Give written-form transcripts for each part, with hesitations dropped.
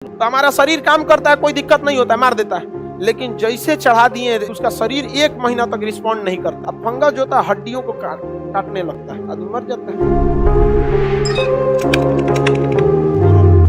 तो हमारा शरीर काम करता है, कोई दिक्कत नहीं होता है, मार देता है। लेकिन जैसे चढ़ा दिए उसका शरीर 1 महीना तक रिस्पॉन्ड नहीं करता। अब फंगस जो होता है हड्डियों को काटने लगता है, आदमी मर जाता है।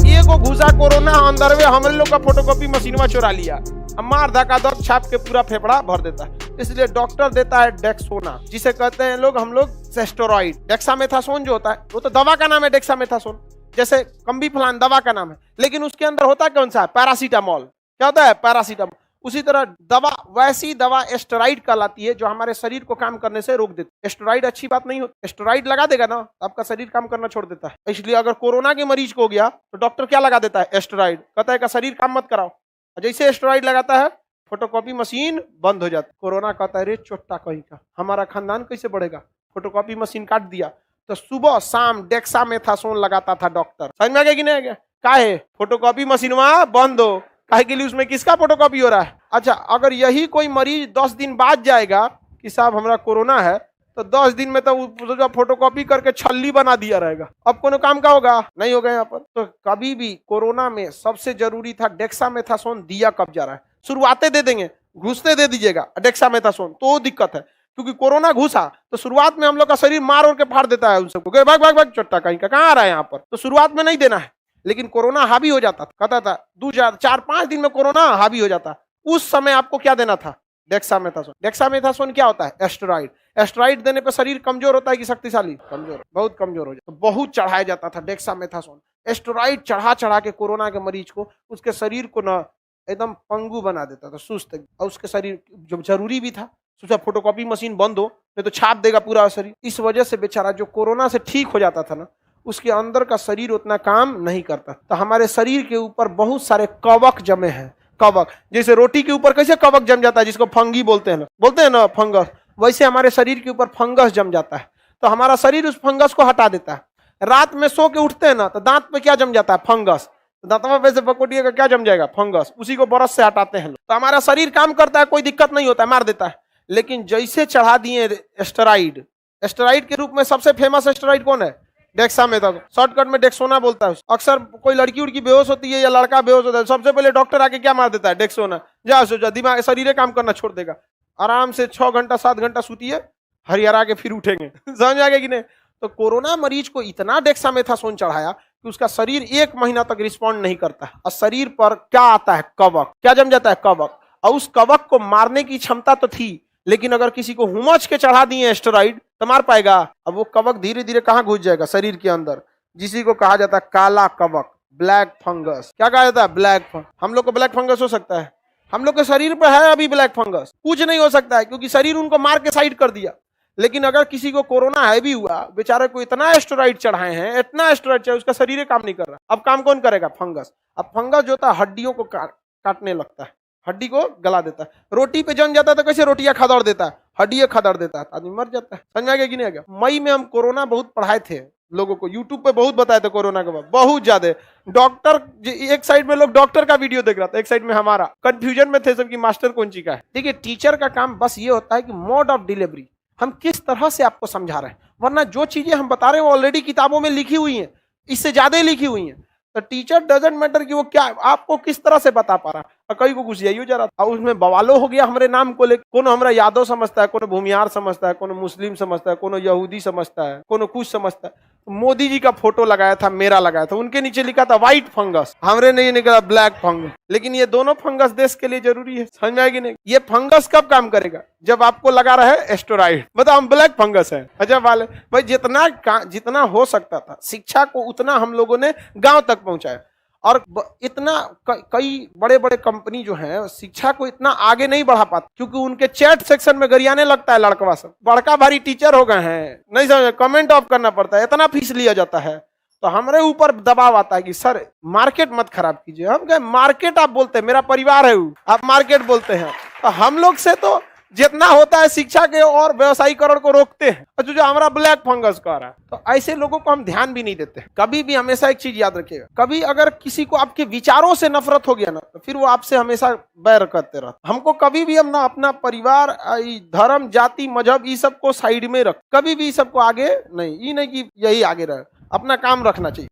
ये को घुसा कोरोना अंदर में हम लोग का फोटोकॉपी मशीनवा चुरा लिया, मार धक्का दर्द छाप के पूरा फेफड़ा भर देता है। इसलिए डॉक्टर देता है डेक्सोना, जिसे कहते हैं हम लोग स्टेरॉइड। डेक्सामेथासोन जो होता है वो तो दवा का नाम है, डेक्सामेथासोन जैसे कम्बी फलान दवा का नाम है, लेकिन उसके अंदर होता है कौन सा? पैरासीटामोल। क्या होता है? पैरासीटामोल। उसी तरह दवा, वैसी दवा एस्टेरॉइड कहलाती है जो हमारे शरीर को काम करने से रोक देती है। एस्टेरॉइड अच्छी बात नहीं होती, एस्टेरॉइड लगा देगा ना आपका शरीर काम करना छोड़ देता है। इसलिए अगर कोरोना के मरीज को हो गया तो डॉक्टर क्या लगा देता है? एस्टेरॉइड। कहता है का शरीर काम मत कराओ, जैसे एस्टेरॉइड लगाता है फोटोकॉपी मशीन बंद हो जाती है। कोरोना कहता है रे चोट्टा कहीं का, हमारा खानदान कैसे बढ़ेगा? फोटोकॉपी मशीन काट दिया। तो सुबह शाम डेक्सामेथासोन लगाता था डॉक्टर। समझ में आ गया कि नहीं आ गया? काहे? फोटोकॉपी मशीन वहां बंद हो, काहे के लिए? उसमें किसका फोटोकॉपी हो रहा है? अच्छा, अगर यही कोई मरीज 10 दिन बाद जाएगा कि साहब हमारा कोरोना है, तो 10 दिन में तो फोटोकॉपी करके छल्ली बना दिया रहेगा। अब कोनो काम का होगा? नहीं होगा यहाँ पर। तो कभी भी कोरोना में सबसे जरूरी था डेक्सामेथासोन दिया कब जा रहा है। शुरुआते दे देंगे, घुसते दे दीजिएगा डेक्सामेथासोन, तो दिक्कत है। क्योंकि कोरोना घुसा तो शुरुआत में हम लोग का शरीर मार और के फाड़ देता है उन सबको, भाग भाग भाग चट्टा कहीं का, कहाँ आ रहा है यहाँ पर। तो शुरुआत में नहीं देना है। लेकिन कोरोना हावी हो जाता था, कहता था 4-5 दिन में कोरोना हावी हो जाता, उस समय आपको क्या देना था? डेक्सामेथासोन। डेक्सामेथासोन क्या होता है? एस्टेरॉइड। एस्टेरॉइड देने पे शरीर कमजोर होता है कि शक्तिशाली? कमजोर, बहुत कमजोर हो जाता। तो बहुत चढ़ाया जाता था डेक्सामेथासोन। एस्टेरॉइड चढ़ा चढ़ा के कोरोना के मरीज को, उसके शरीर को ना एकदम पंगु बना देता था, सुस्त। और उसके शरीर जो जरूरी भी था, सोचा फोटोकॉपी मशीन बंद हो नहीं तो छाप देगा पूरा शरीर। इस वजह से बेचारा जो कोरोना से ठीक हो जाता था ना, उसके अंदर का शरीर उतना काम नहीं करता। तो हमारे शरीर के ऊपर बहुत सारे कवक जमे हैं। कवक, जैसे रोटी के ऊपर कैसे कवक जम जाता है जिसको फंगी बोलते हैं ना फंगस, वैसे हमारे शरीर के ऊपर फंगस जम जाता है। तो हमारा शरीर उस फंगस को हटा देता है। रात में सो के उठते हैं ना तो दांत पे क्या जम जाता है? फंगस। दांतवा पे से पकोटिएगा, क्या जम जाएगा? फंगस। उसी को ब्रश से हटाते हैं। तो हमारा शरीर काम करता है, कोई दिक्कत नहीं होता है, मार देता है। लेकिन जैसे चढ़ा दिए एस्टेरॉइड, एस्टेरॉइड के रूप में सबसे फेमस एस्टेरॉइड कौन है? डेक्सामेथासोन, शॉर्टकट में डेक्सोना बोलता है। अक्सर कोई लड़की उड़की बेहोश होती है या लड़का बेहोश होता है, सबसे पहले डॉक्टर आके क्या मार देता है? डेक्सोना। जा सोचा दिमाग शरीर काम करना छोड़ देगा। आराम से 6 घंटा 7 घंटा सूतिए, हरिहरा के फिर उठेंगे। समझ आ गया कि नहीं? तो कोरोना मरीज को इतना डेक्सामेथासोन चढ़ाया कि उसका शरीर 1 महीना तक रिस्पॉन्ड नहीं करता। और शरीर पर क्या आता है? कवक। क्या जम जाता है? कवक। और उस कवक को मारने की क्षमता तो थी, लेकिन अगर किसी को हुमच के चढ़ा दिए एस्टेरॉइड तो मार पाएगा? अब वो कवक धीरे धीरे कहाँ घुस जाएगा? शरीर के अंदर, जिसी को कहा जाता है काला कवक, ब्लैक फंगस। क्या कहा जाता है? Black fungus. हम लोग को ब्लैक फंगस हो सकता है? हम लोग के शरीर पर है अभी ब्लैक फंगस? कुछ नहीं हो सकता है, क्योंकि शरीर उनको मार के साइड कर दिया। लेकिन अगर किसी को कोरोना है भी हुआ, बेचारे को इतना एस्टेरॉइड चढ़ाए हैं, इतना एस्टेरॉइड चढ़ाए, उसका शरीर काम नहीं कर रहा। अब काम कौन करेगा? फंगस। अब फंगस जो होता है हड्डियों को काटने लगता है, हड्डी को गला देता है। रोटी पे जम जाता है तो कैसे रोटियां खदड़ देता है? हड्डियां खदड़ देता है, आदमी मर जाता है। समझ में आ गया कि नहीं आ गया? मई में हम कोरोना बहुत पढ़ाए थे लोगों को, यूट्यूब पे बहुत बताए थे कोरोना के बाद, बहुत ज्यादा। डॉक्टर, एक साइड में लोग डॉक्टर का वीडियो देख रहा था, एक साइड में हमारा। कंफ्यूजन में थे सबकी मास्टर कौन सी का है। देखिए, टीचर का काम बस ये होता है कि मोड ऑफ डिलीवरी हम किस तरह से आपको समझा रहे हैं, वरना जो चीजें हम बता रहे हैं वो ऑलरेडी किताबों में लिखी हुई हैं, इससे ज्यादा ही लिखी हुई हैं। तो टीचर डजंट मैटर कि वो क्या आपको किस तरह से बता पा रहा है। कई को कुछ यही जा रहा था, उसमें बवालो हो गया हमारे नाम को लेकर। कोनो हमारा यादव समझता है, कोनो भूमियार समझता है, कोनो मुस्लिम समझता है, कोनो यहूदी समझता है, कोनो कुछ समझता है। तो मोदी जी का फोटो लगाया था, मेरा लगाया था, उनके नीचे लिखा था व्हाइट फंगस, हमरे नहीं निकला ब्लैक फंगस। लेकिन ये दोनों फंगस देश के लिए जरूरी है, समझ में आएगी नहीं? ये फंगस कब काम करेगा? जब आपको लगा रहा है एस्टेरॉइड। बताओ, हम ब्लैक फंगस है। अच्छा वाले भाई, जितना हो सकता था शिक्षा को उतना हम लोगों ने गांव तक पहुंचाया। और इतना कई बड़े बड़े कंपनी जो है शिक्षा को इतना आगे नहीं बढ़ा पाते, क्योंकि उनके चैट सेक्शन में गरियाने लगता है लड़कवा सब, बड़का भारी टीचर हो गए हैं, नहीं समझ, कमेंट ऑफ करना पड़ता है, इतना फीस लिया जाता है। तो हमारे ऊपर दबाव आता है कि सर मार्केट मत खराब कीजिए। हम कहे मार्केट आप बोलते हैं, मेरा परिवार है वो, आप मार्केट बोलते हैं। तो हम लोग से तो जितना होता है शिक्षा के और व्यवसायीकरण को रोकते हैं, जो हमारा ब्लैक फंगस का रहा है। तो ऐसे लोगों को हम ध्यान भी नहीं देते। कभी भी हमेशा एक चीज याद रखिएगा, कभी अगर किसी को आपके विचारों से नफरत हो गया ना, तो फिर वो आपसे हमेशा बैर करते रहते। हमको कभी भी हम ना अपना परिवार, धर्म, जाति, मजहब, ये सब को साइड में रख, कभी भी सबको आगे नहीं, ये नहीं कि यही आगे रहे, अपना काम रखना चाहिए।